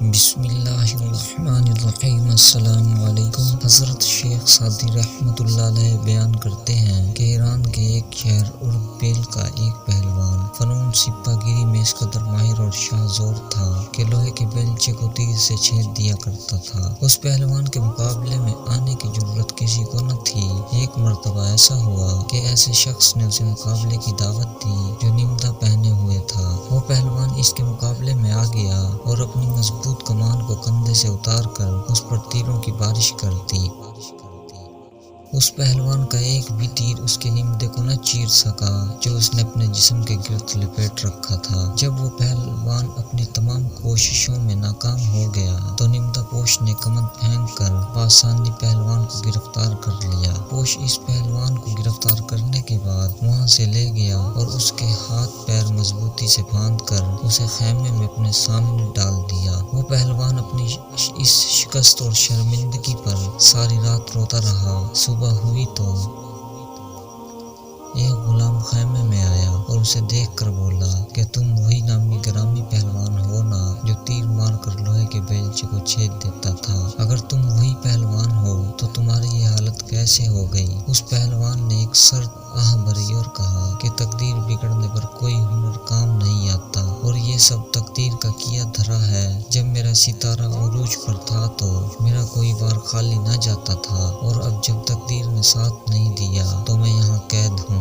بسم اللہ الرحمن الرحیم۔ السلام علیکم۔ حضرت شیخ سعدی رحمۃ اللہ علیہ بیان کرتے ہیں کہ ایران کے ایک شہر اربیل کا ایک پہلوان فنون سپہ گیری میں اس قدر ماہر اور شاہ زور تھا کہ لوہے کے بیلچے کو تیر سے چھید دیا کرتا تھا۔ اس پہلوان کے مقابلے میں آنے کی ضرورت کسی کو نہ تھی۔ ایک مرتبہ ایسا ہوا کہ ایسے شخص نے اسے مقابلے کی دعوت دی جو نمدہ پہنے ہوئے تھا۔ وہ پہلوان اس کے مقابلے میں آ گیا اور اپنی مضبوط کمان کو کندھے سے اتار کر اس پر تیروں کی بارش کر دی۔ اس پہلوان کا ایک بھی تیر اس کے نمدے کو نہ چیر سکا جو اس نے اپنے جسم کے گرد لپیٹ رکھا تھا۔ جب وہ پہلوان اپنی تمام کوششوں میں ناکام ہو گیا تو نمدہ پوش نے کمند پھینک کر بآسانی پہلوان کو گرفتار کر لیا۔ پوش اس پہلوان کو گرفتار کرنے کے بعد وہاں سے لے گیا اور اس کے ہاتھ پیر مضبوطی سے باندھ کر اسے خیمے میں اپنے سامنے ڈال دیا۔ وہ پہلوان اپنی اس شکست اور شرمندگی پر ساری رات روتا رہا۔ صبح ہوئی تو ایک غلام خیمے میں آیا اور اسے دیکھ کر بولا کہ تم وہی نامی گرامی پہلوان ہو نا جو تیر مار کر لوہے کے بیلچے کو چھید دیتا تھا۔ اگر تم وہی پہلوان ہو تو تمہاری یہ حالت کیسے ہو گئی؟ اس پہلوان نے ایک سرد آہ بھری اور کہا کہ تقدیر بگڑنے پر کوئی ہنر کام نہیں آتا اور یہ سب تقدیر کا کیا دھرا ہے۔ جب میرا ستارہ عروج پر تھا تو میرا کوئی وار خالی نہ جاتا تھا اور اب جب تقدیر نے ساتھ نہیں دیا تو میں یہاں قید ہوں۔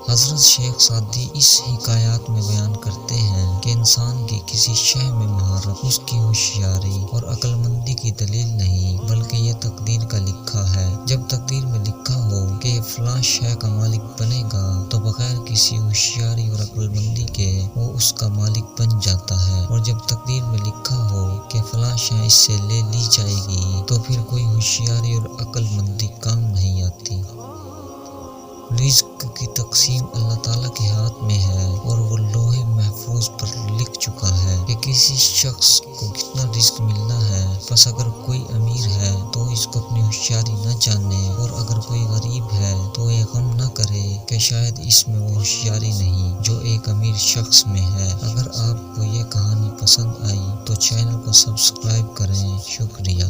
حضرت شیخ سعدی اس حکایات میں بیان کرتے ہیں کہ انسان کی کسی شے میں مہارت اس کی ہوشیاری اور عقل مندی کی دلیل نہیں بلکہ یہ تقدیر کا لکھا ہے۔ جب تقدیر میں لکھا ہو کہ یہ فلاں شے کا مالک بنے گا تو بغیر کسی ہوشیاری اور عقل مندی کے وہ اس کا مالک بن جاتا ہے، اور جب تقدیر میں لکھا ہو کہ فلاں شے اس سے لے لی جائے گی تو پھر کوئی ہوشیاری اور عقل مندی کام نہیں آتی۔ رزق کی تقسیم اللہ تعالیٰ کے ہاتھ میں ہے اور وہ لوح محفوظ پر لکھ چکا ہے کہ کسی شخص کو کتنا رزق ملنا ہے۔ پس اگر کوئی امیر ہے تو اس کو اپنی ہوشیاری نہ جانے، اور اگر کوئی غریب ہے تو یہ غم نہ کرے کہ شاید اس میں وہ ہوشیاری نہیں جو ایک امیر شخص میں ہے۔ اگر آپ کو یہ کہانی پسند آئی تو چینل کو سبسکرائب کریں۔ شکریہ۔